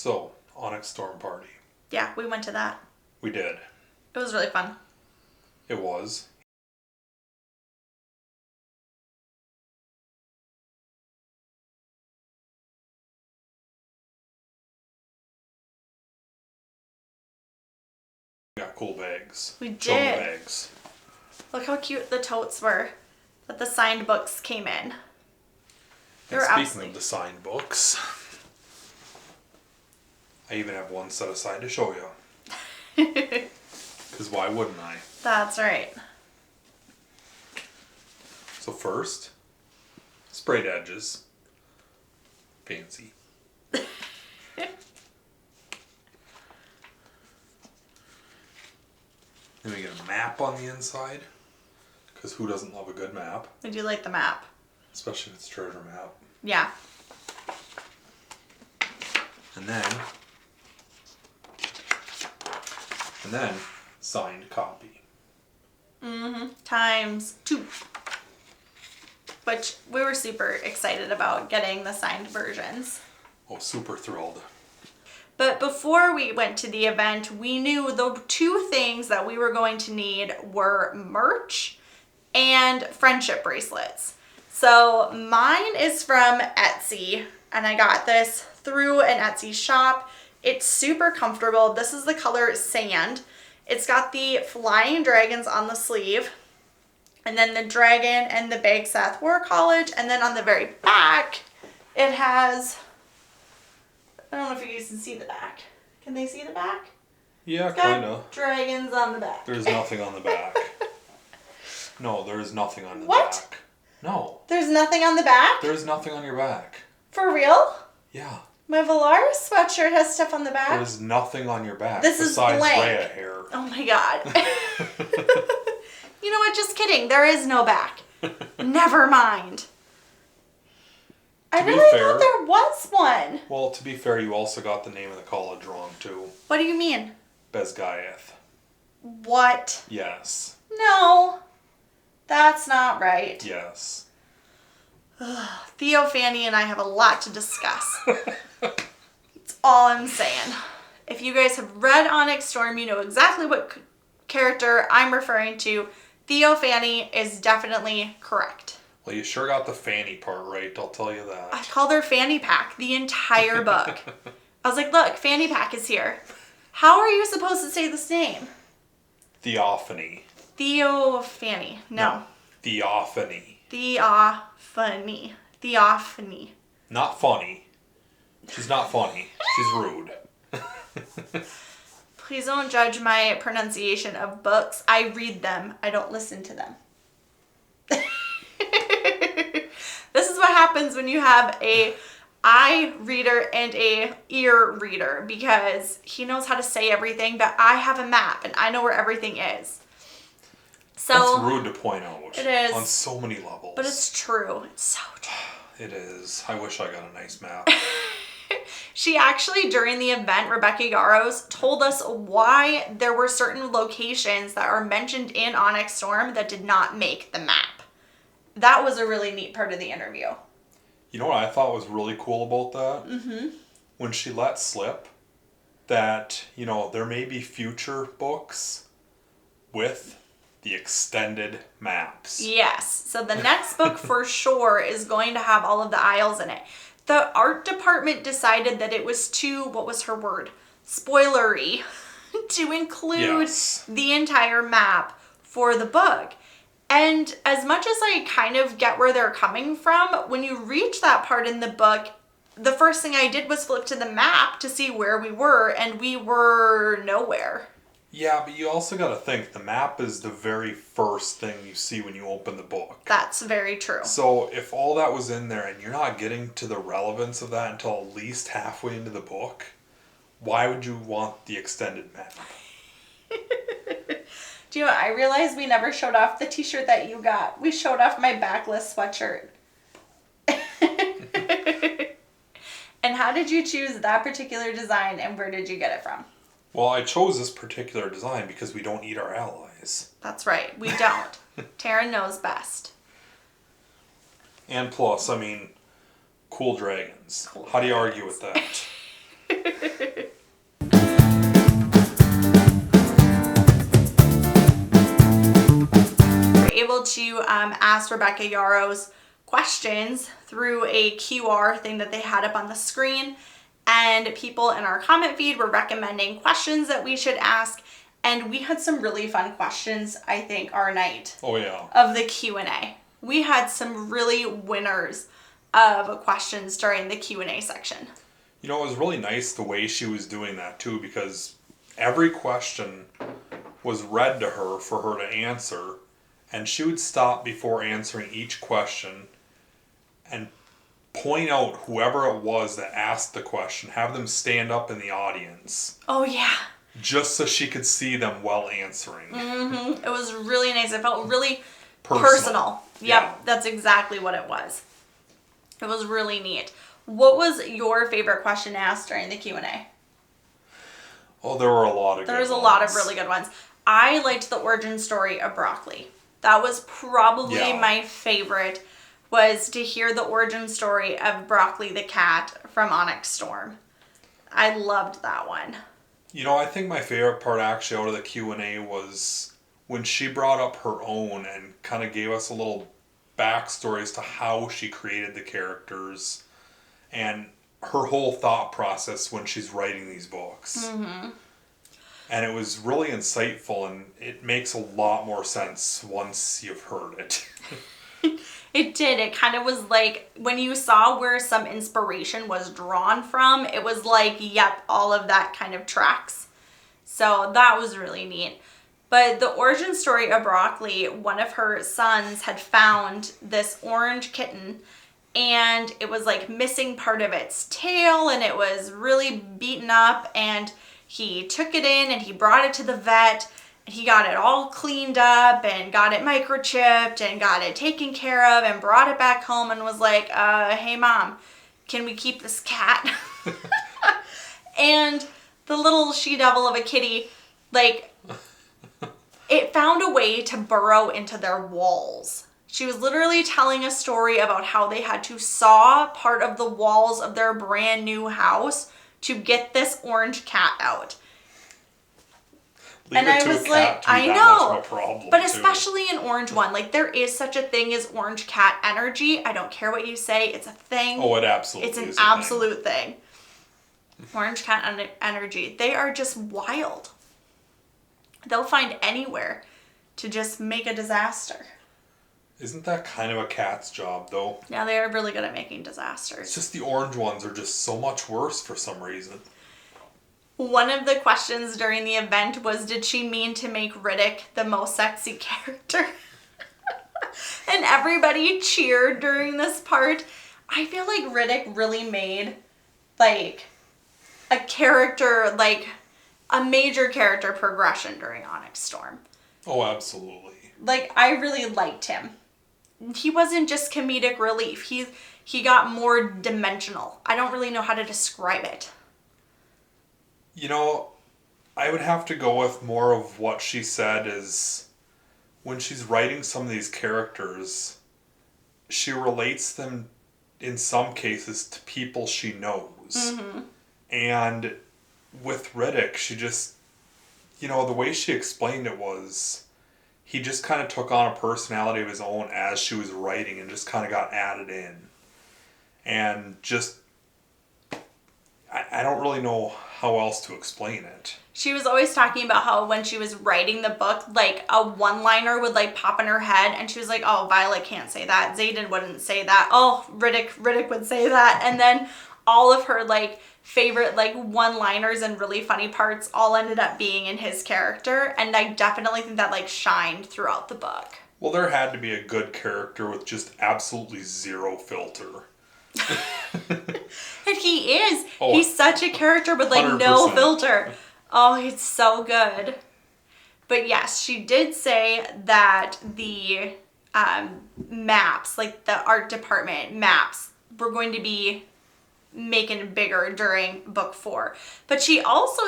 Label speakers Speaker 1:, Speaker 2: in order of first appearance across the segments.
Speaker 1: So, Onyx Storm Party.
Speaker 2: Yeah, we went to that.
Speaker 1: We did.
Speaker 2: It was really fun.
Speaker 1: It was. We got cool bags.
Speaker 2: We did.
Speaker 1: Show 'em the bags.
Speaker 2: Look how cute the totes were that the signed books came in. They were
Speaker 1: Speaking of the signed books, I even have one set aside to show you. Because why wouldn't I?
Speaker 2: That's right.
Speaker 1: So first, sprayed edges. Fancy. Then we get a map on the inside. Because who doesn't love a good map?
Speaker 2: I do like the map.
Speaker 1: Especially if it's a treasure map.
Speaker 2: Yeah.
Speaker 1: And then signed copy.
Speaker 2: Times 2. Which we were super excited about getting the signed versions.
Speaker 1: Oh, super thrilled.
Speaker 2: But before we went to the event, we knew the 2 things that we were going to need were merch and friendship bracelets. So mine is from Etsy, and I got this through an Etsy shop. It's super comfortable. This is the color Sand. It's got the flying dragons on the sleeve, and then the dragon and the big Seth War College, and then on the very back, it has, I don't know if you guys can see the back. Can they see the back?
Speaker 1: Yeah,
Speaker 2: It's got
Speaker 1: kind of.
Speaker 2: dragons on the back.
Speaker 1: There's nothing on the back. No, there is nothing on the
Speaker 2: What?
Speaker 1: back. No.
Speaker 2: There's nothing on the back?
Speaker 1: There's nothing on your back.
Speaker 2: For real?
Speaker 1: Yeah.
Speaker 2: My Valaris sweatshirt has stuff on the back.
Speaker 1: There's nothing on your back
Speaker 2: This is
Speaker 1: besides
Speaker 2: blank.
Speaker 1: Rhea hair.
Speaker 2: Oh my god. You know what? Just kidding. There is no back. Never mind. I
Speaker 1: To be
Speaker 2: really
Speaker 1: fair-
Speaker 2: thought there was one.
Speaker 1: Well, to be fair, you also got the name of the college wrong, too.
Speaker 2: What do you mean?
Speaker 1: Bezgaeth.
Speaker 2: What?
Speaker 1: Yes.
Speaker 2: No. That's not right.
Speaker 1: Yes.
Speaker 2: Theo, Fanny, and I have a lot to discuss. That's all I'm saying. If you guys have read Onyx Storm, you know exactly what character I'm referring to. Theo Fanny is definitely correct.
Speaker 1: Well, you sure got the fanny part right, I'll tell you
Speaker 2: I
Speaker 1: that.
Speaker 2: called her Fanny Pack the entire book. I was like, look, Fanny Pack is here. How are you supposed to say this name?
Speaker 1: Theophany.
Speaker 2: Theo Fanny. No.
Speaker 1: Theophany.
Speaker 2: Theophany. Theophany.
Speaker 1: Not funny. She's not funny. She's rude.
Speaker 2: Please don't judge my pronunciation of books. I read them. I don't listen to them. This is what happens when you have a eye reader and a ear reader, because he knows how to say everything, but I have a map and I know where everything is. So
Speaker 1: That's rude to point out.
Speaker 2: It is.
Speaker 1: On so many levels.
Speaker 2: But it's true. It's so true.
Speaker 1: It is. I wish I got a nice map.
Speaker 2: She actually, during the event, Rebecca Yarrows told us why there were certain locations that are mentioned in Onyx Storm that did not make the map. That was a really neat part of the interview.
Speaker 1: You know what I thought was really cool about that?
Speaker 2: Mm-hmm.
Speaker 1: When she let slip that, you know, there may be future books with the extended maps.
Speaker 2: Yes. So the next book for sure is going to have all of the aisles in it. The art department decided that it was too, what was her word? Spoilery to include the entire map for the book. And as much as I kind of get where they're coming from, when you reach that part in the book, the first thing I did was flip to the map to see where we were, and we were nowhere.
Speaker 1: Yeah, but you also got to think the map is the very first thing you see when you open the book.
Speaker 2: That's very true.
Speaker 1: So if all that was in there and you're not getting to the relevance of that until at least halfway into the book, why would you want the extended map?
Speaker 2: Do you know what? I realized we never showed off the t-shirt that you got. We showed off my backless sweatshirt. And how did you choose that particular design, and where did you get it from?
Speaker 1: Well, I chose this particular design because we don't eat our allies.
Speaker 2: That's right. We don't. Taryn knows best.
Speaker 1: And plus, I mean, cool dragons. How do you argue with that?
Speaker 2: asked Rebecca Yarrows questions through a QR thing that they had up on the screen. And people in our comment feed were recommending questions that we should ask. And we had some really fun questions, I think, our night.
Speaker 1: Oh, yeah.
Speaker 2: Of the Q&A. We had some really winners of questions during the Q&A section.
Speaker 1: You know, it was really nice the way she was doing that, too, because every question was read to her for her to answer. And she would stop before answering each question and point out whoever it was that asked the question, have them stand up in the audience.
Speaker 2: Oh, yeah.
Speaker 1: Just so she could see them while answering.
Speaker 2: Mm-hmm. It was really nice. It felt really personal. Yep,
Speaker 1: yeah.
Speaker 2: That's exactly what it was. It was really neat. What was your favorite question asked during the Q&A?
Speaker 1: Oh, there were a lot of good ones.
Speaker 2: There was a lot of really good ones. I liked the origin story of Broccoli. That was probably my favorite, was to hear the origin story of Broccoli the cat from Onyx Storm. I loved that one.
Speaker 1: You know, I think my favorite part actually out of the Q&A was when she brought up her own and kind of gave us a little backstory as to how she created the characters and her whole thought process when she's writing these books.
Speaker 2: Mm-hmm.
Speaker 1: And it was really insightful, and it makes a lot more sense once you've heard it.
Speaker 2: It did. It kind of was like when you saw where some inspiration was drawn from, it was like, yep, all of that kind of tracks. So that was really neat. But the origin story of Broccoli, one of her sons had found this orange kitten, and it was like missing part of its tail, and it was really beaten up, and he took it in and he brought it to the vet. He got it all cleaned up and got it microchipped and got it taken care of and brought it back home and was like, hey mom, can we keep this cat? And the little she-devil of a kitty, like, it found a way to burrow into their walls. She was literally telling a story about how they had to saw part of the walls of their brand new house to get this orange cat out.
Speaker 1: And I was like,
Speaker 2: I know,
Speaker 1: much of a problem,
Speaker 2: but especially an orange one. Like, there is such a thing as orange cat energy. I don't care what you say. It's a thing.
Speaker 1: Oh, it absolutely is.
Speaker 2: It's an absolute thing. Orange cat energy. They are just wild. They'll find anywhere to just make a disaster.
Speaker 1: Isn't that kind of a cat's job, though?
Speaker 2: Yeah, they are really good at making disasters.
Speaker 1: It's just the orange ones are just so much worse for some reason.
Speaker 2: One of the questions during the event was, did she mean to make Riddick the most sexy character? And everybody cheered during this part. I feel like Riddick really made, like, a character, like, a major character progression during Onyx Storm.
Speaker 1: Oh, absolutely.
Speaker 2: Like, I really liked him. He wasn't just comedic relief. He got more dimensional. I don't really know how to describe it.
Speaker 1: You know, I would have to go with more of what she said is when she's writing some of these characters, she relates them in some cases to people she knows. Mm-hmm. And with Riddick, she just, you know, the way she explained it was he just kind of took on a personality of his own as she was writing and just kind of got added in. And just, I don't really know how else to explain it.
Speaker 2: She was always talking about how when she was writing the book, like, a one-liner would, like, pop in her head, and she was like, oh, Violet can't say that. Zayden wouldn't say that. Oh, Riddick would say that. And then all of her, like, favorite, like, one-liners and really funny parts all ended up being in his character, and I definitely think that, like, shined throughout the book.
Speaker 1: Well, there had to be a good character with just absolutely zero filter.
Speaker 2: And he is. Oh, he's such a character with, like, 100%. No filter. Oh, it's so good. But yes, she did say that the maps, like the art department maps, were going to be making bigger during book 4. But she also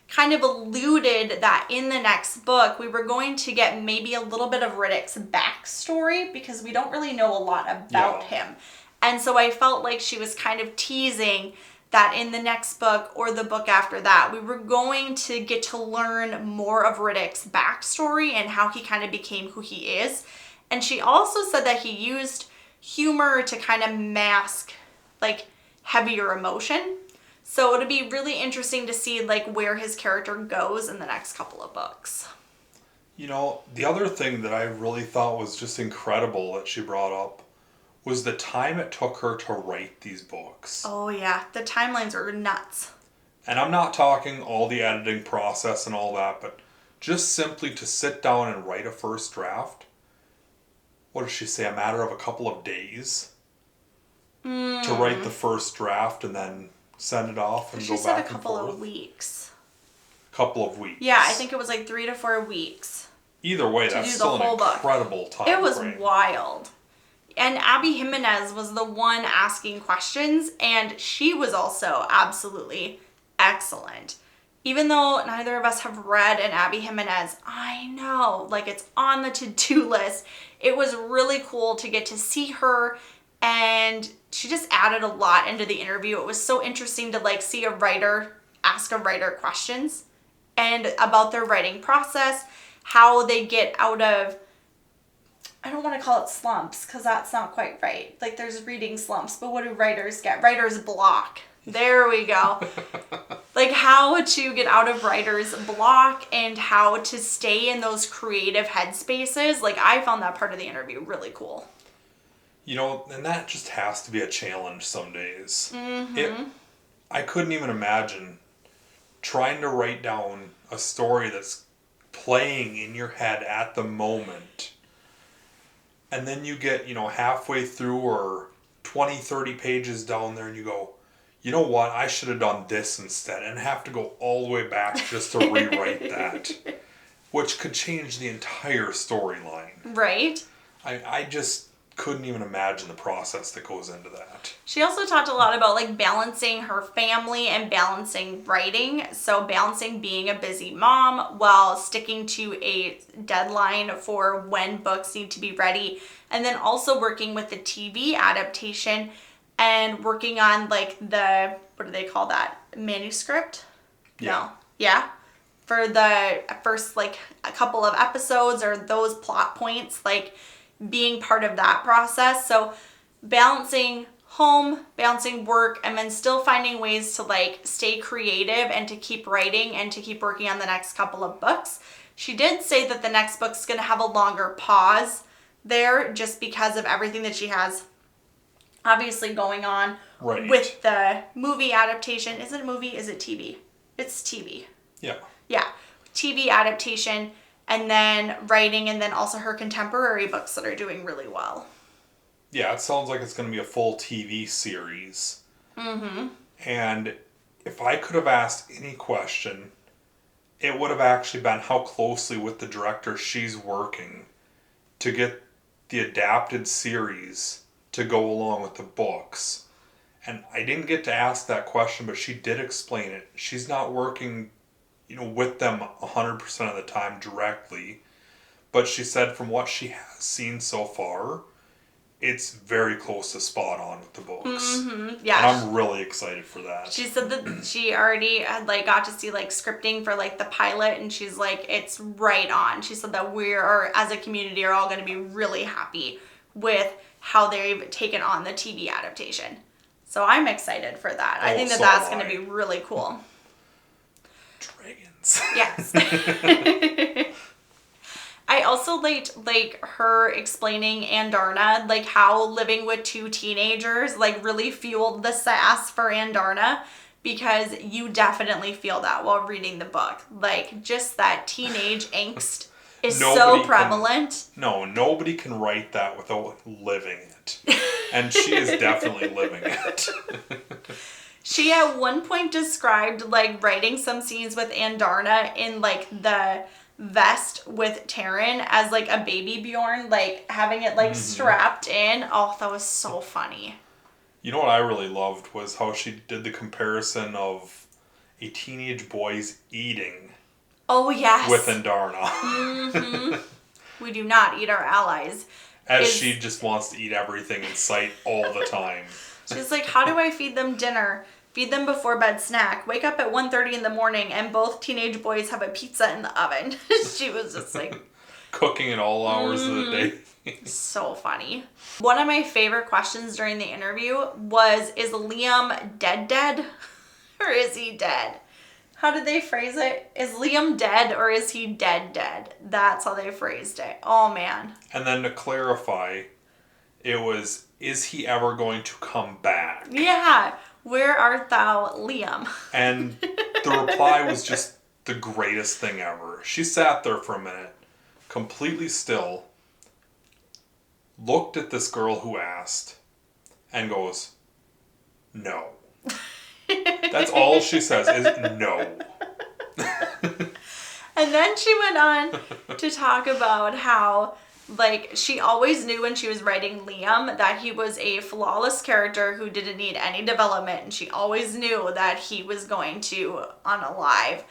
Speaker 2: kind of alluded that in the next book, we were going to get maybe a little bit of Riddick's backstory because we don't really know a lot about him. And so I felt like she was kind of teasing that in the next book or the book after that, we were going to get to learn more of Riddick's backstory and how he kind of became who he is. And she also said that he used humor to kind of mask like heavier emotion. So it'll be really interesting to see like where his character goes in the next couple of books.
Speaker 1: You know, the other thing that I really thought was just incredible that she brought up was the time it took her to write these books.
Speaker 2: Oh yeah, the timelines are nuts.
Speaker 1: And I'm not talking all the editing process and all that, but just simply to sit down and write a first draft. What does she say? A matter of a couple of days to write the first draft and then send it off and go back and forth.
Speaker 2: She said a couple of weeks.
Speaker 1: Couple of weeks.
Speaker 2: Yeah, I think it was like 3 to 4 weeks.
Speaker 1: Either way, that's still an incredible time.
Speaker 2: It was wild. And Abby Jimenez was the one asking questions, and she was also absolutely excellent. Even though neither of us have read an Abby Jimenez, I know, like it's on the to-do list. It was really cool to get to see her, and she just added a lot into the interview. It was so interesting to like see a writer ask a writer questions and about their writing process, how they get out of, I don't want to call it slumps because that's not quite right. Like there's reading slumps, but what do writers get? Writer's block. There we go. Like how to get out of writer's block and how to stay in those creative headspaces. Like I found that part of the interview really cool.
Speaker 1: You know, and that just has to be a challenge some days.
Speaker 2: Mm-hmm.
Speaker 1: I couldn't even imagine trying to write down a story that's playing in your head at the moment. And then you get, halfway through or 20, 30 pages down there and you go, you know what, I should have done this instead, and have to go all the way back just to rewrite that, which could change the entire storyline.
Speaker 2: Right.
Speaker 1: I just couldn't even imagine the process that goes into that.
Speaker 2: She also talked a lot about like balancing her family and balancing writing. So balancing being a busy mom while sticking to a deadline for when books need to be ready. And then also working with the TV adaptation and working on like the, what do they call that? Manuscript?
Speaker 1: Yeah.
Speaker 2: No. Yeah. For the first like a couple of episodes or those plot points, like being part of that process. So balancing home, balancing work, and then still finding ways to like stay creative and to keep writing and to keep working on the next couple of books. She did say that the next book's going to have a longer pause there just because of everything that she has obviously going on with the movie adaptation. Is it a movie? Is it TV? It's TV.
Speaker 1: Yeah.
Speaker 2: Yeah. TV adaptation. And then writing, and then also her contemporary books that are doing really well.
Speaker 1: Yeah, it sounds like it's going to be a full TV series.
Speaker 2: Mm-hmm.
Speaker 1: And if I could have asked any question, it would have actually been how closely with the director she's working to get the adapted series to go along with the books. And I didn't get to ask that question, but she did explain it. She's not working with them 100% of the time directly. But she said from what she has seen so far, it's very close to spot on with the books.
Speaker 2: Mm-hmm. Yeah.
Speaker 1: And I'm really excited for that.
Speaker 2: She said that she already had like got to see like scripting for like the pilot, and she's like, it's right on. She said that we're, as a community, are all going to be really happy with how they've taken on the TV adaptation. So I'm excited for that. I think that that's going to be really cool.
Speaker 1: Dragons.
Speaker 2: Yes. I also liked like her explaining Andarna, like how living with two teenagers like really fueled the sass for Andarna, because you definitely feel that while reading the book. Like just that teenage angst is so prevalent.
Speaker 1: Nobody can write that without living it. And she is definitely living it.
Speaker 2: She at one point described like writing some scenes with Andarna in like the vest with Taryn as like a baby Bjorn, like having it like strapped in. Oh, that was so funny.
Speaker 1: You know what I really loved was how she did the comparison of a teenage boy's eating.
Speaker 2: Oh, yes.
Speaker 1: With Andarna.
Speaker 2: Mm-hmm. We do not eat our allies.
Speaker 1: As she just wants to eat everything in sight all the time.
Speaker 2: She's like, how do I feed them dinner? Feed them before bed snack. Wake up at 1:30 in the morning and both teenage boys have a pizza in the oven. She was just like...
Speaker 1: cooking at all hours of the day.
Speaker 2: So funny. One of my favorite questions during the interview was, is Liam dead? Or is he dead? How did they phrase it? Is Liam dead or is he dead? That's how they phrased it. Oh, man.
Speaker 1: And then to clarify, it was, is he ever going to come back?
Speaker 2: Yeah. Where art thou, Liam?
Speaker 1: And the reply was just the greatest thing ever. She sat there for a minute, completely still, looked at this girl who asked, and goes, no. That's all she says is no.
Speaker 2: And then she went on to talk about how, like, she always knew when she was writing Liam that he was a flawless character who didn't need any development, and she always knew that he was going to unalive.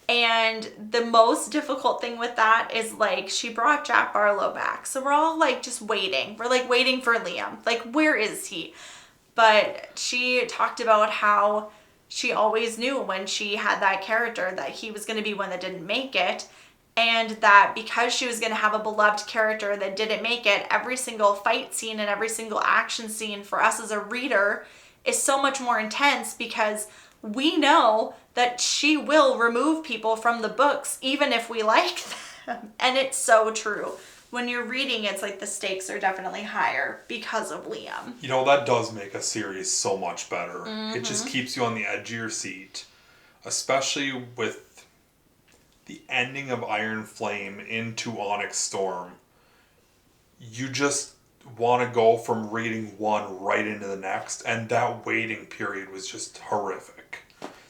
Speaker 2: And the most difficult thing with that is, like, she brought Jack Barlow back. So we're all, like, just waiting. We're, like, waiting for Liam. Like, where is he? But she talked about how she always knew when she had that character that he was going to be one that didn't make it. And that because she was going to have a beloved character that didn't make it, every single fight scene and every single action scene for us as a reader is so much more intense because we know that she will remove people from the books even if we like them. And it's so true. When you're reading, it's like the stakes are definitely higher because of Liam.
Speaker 1: You know, that does make a series so much better.
Speaker 2: Mm-hmm.
Speaker 1: It just keeps you on the edge of your seat. Especially with the ending of Iron Flame into Onyx Storm. You just want to go from reading one right into the next. And that waiting period was just horrific.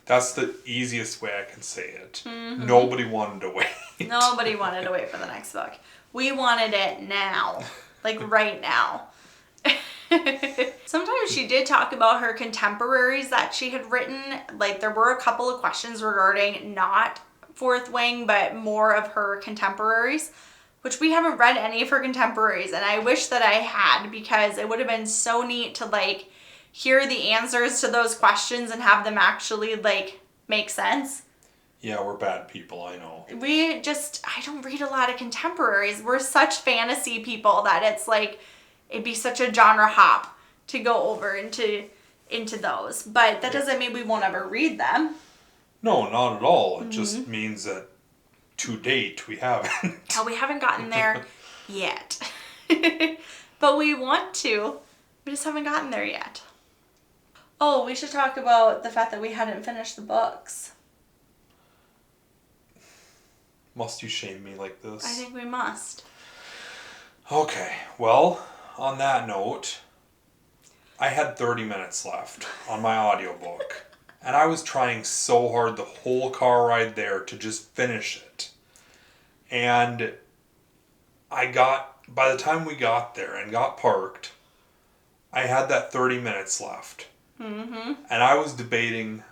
Speaker 1: That's the easiest way I can say it. Mm-hmm. Nobody wanted to wait.
Speaker 2: Nobody wanted to wait for the next book. We wanted it now. Like right now. Sometimes she did talk about her contemporaries that she had written. Like there were a couple of questions regarding not Fourth Wing, but more of her contemporaries, which we haven't read any of her contemporaries. And I wish that I had, because it would have been so neat to like hear the answers to those questions and have them actually like make sense.
Speaker 1: Yeah, we're bad people, I know.
Speaker 2: I don't read a lot of contemporaries. We're such fantasy people that it's like, it'd be such a genre hop to go over into those. But that doesn't mean we won't ever read them.
Speaker 1: No, not at all. It just means that to date we haven't.
Speaker 2: Oh, we haven't gotten there yet. But we want to. We just haven't gotten there yet. Oh, we should talk about the fact that we hadn't finished the books.
Speaker 1: Must you shame me like this?
Speaker 2: I think we must.
Speaker 1: Okay, well, on that note, I had 30 minutes left on my audiobook. And I was trying so hard the whole car ride there to just finish it. And by the time we got there and got parked, I had that 30 minutes left. Mm-hmm. And I was debating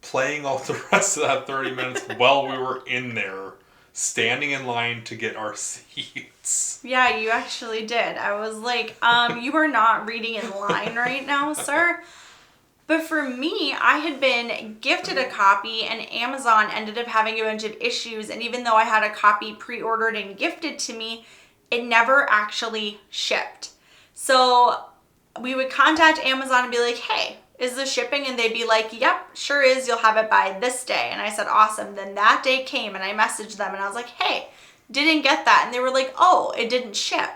Speaker 1: playing out the rest of that 30 minutes while we were in there, standing in line to get our seats.
Speaker 2: Yeah, you actually did. I was like, you are not reading in line right now, sir. But for me, I had been gifted a copy and Amazon ended up having a bunch of issues. And even though I had a copy pre-ordered and gifted to me, it never actually shipped. So we would contact Amazon and be like, hey, is this shipping? And they'd be like, yep, sure is. You'll have it by this day. And I said, awesome. Then that day came and I messaged them and I was like, hey, didn't get that. And they were like, oh, it didn't ship.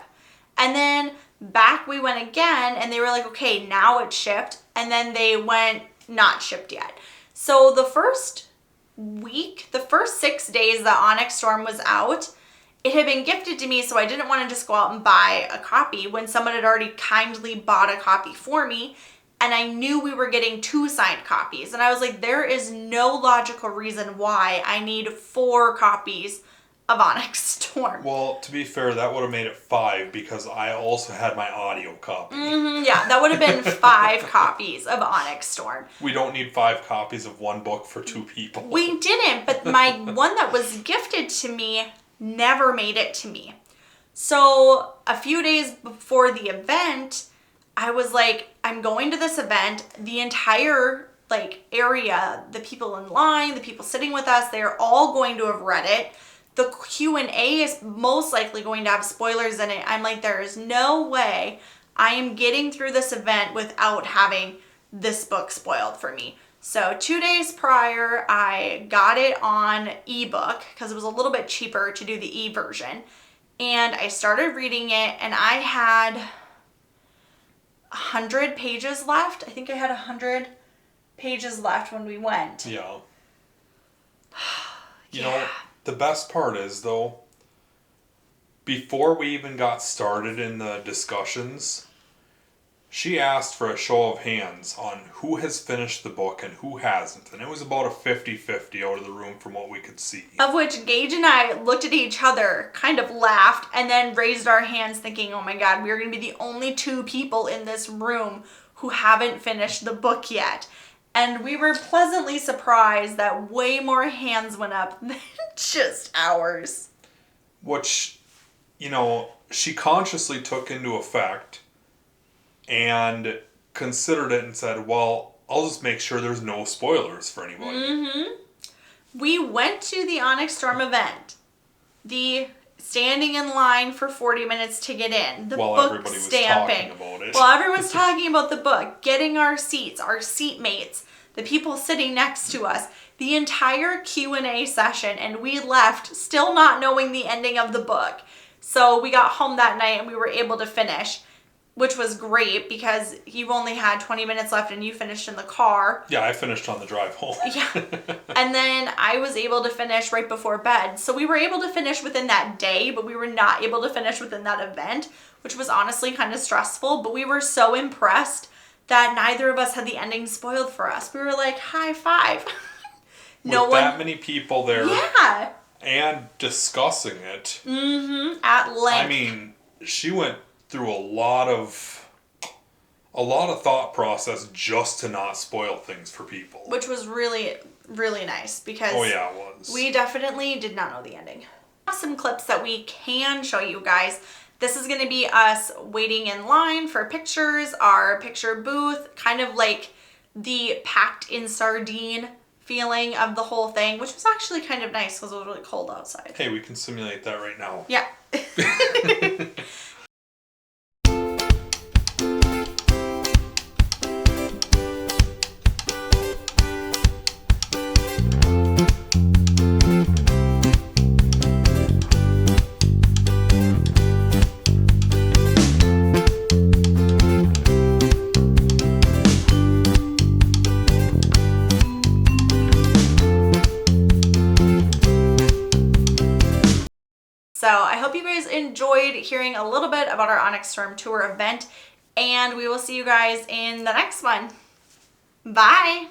Speaker 2: And then back we went again and they were like, okay, now it's shipped. And then they went, not shipped yet. So the first week, the first 6 days that Onyx Storm was out, it had been gifted to me, so I didn't want to just go out and buy a copy when someone had already kindly bought a copy for me. And I knew we were getting 2 signed copies. And I was like, there is no logical reason why I need 4 copies of Onyx Storm.
Speaker 1: Well, to be fair, that would have made it 5 because I also had my audio copy.
Speaker 2: Mm-hmm, yeah, that would have been 5 copies of Onyx Storm.
Speaker 1: We don't need 5 copies of one book for 2 people.
Speaker 2: We didn't, but my one that was gifted to me never made it to me. So a few days before the event, I was like, I'm going to this event. The entire area, the people in line, the people sitting with us, they're all going to have read it. the Q&A is most likely going to have spoilers in it. I'm like, there is no way I am getting through this event without having this book spoiled for me. So 2 days prior, I got it on ebook because it was a little bit cheaper to do the e-version. And I started reading it, and I had 100 pages left. I think I had 100 pages left when we went.
Speaker 1: Yeah. You know, the best part is, though, before we even got started in the discussions, she asked for a show of hands on who has finished the book and who hasn't. And it was about a 50-50 out of the room from what we could see.
Speaker 2: Of which Gage and I looked at each other, kind of laughed, and then raised our hands thinking, oh my God, we're going to be the only 2 people in this room who haven't finished the book yet. And we were pleasantly surprised that way more hands went up than just ours.
Speaker 1: Which, you know, she consciously took into effect and considered it and said, well, I'll just make sure there's no spoilers for anybody.
Speaker 2: Mm-hmm. We went to the Onyx Storm event. The standing in line for 40 minutes to get in. The
Speaker 1: While
Speaker 2: book
Speaker 1: everybody was
Speaker 2: stamping.
Speaker 1: talking about it.
Speaker 2: While everyone's talking about the book. Getting our seats, our seatmates, the people sitting next to us. The entire Q&A session, and we left still not knowing the ending of the book. So we got home that night and we were able to finish, which was great because you only had 20 minutes left and you finished in the car.
Speaker 1: Yeah, I finished on the drive home.
Speaker 2: Yeah. And then I was able to finish right before bed. So we were able to finish within that day, but we were not able to finish within that event, which was honestly kind of stressful. But we were so impressed that neither of us had the ending spoiled for us. We were like, high five.
Speaker 1: With that many people there.
Speaker 2: Yeah.
Speaker 1: And discussing it.
Speaker 2: Mm-hmm. At length.
Speaker 1: I mean, she went through a lot of thought process just to not spoil things for people.
Speaker 2: Which was really, really nice because
Speaker 1: oh yeah, it was.
Speaker 2: We definitely did not know the ending. I have some clips that we can show you guys. This is going to be us waiting in line for pictures, our picture booth, kind of like the packed in sardine feeling of the whole thing, which was actually kind of nice because it was really cold outside.
Speaker 1: Hey, we can simulate that right now.
Speaker 2: Yeah. So I hope you guys enjoyed hearing a little bit about our Onyx Storm Tour event, and we will see you guys in the next one. Bye!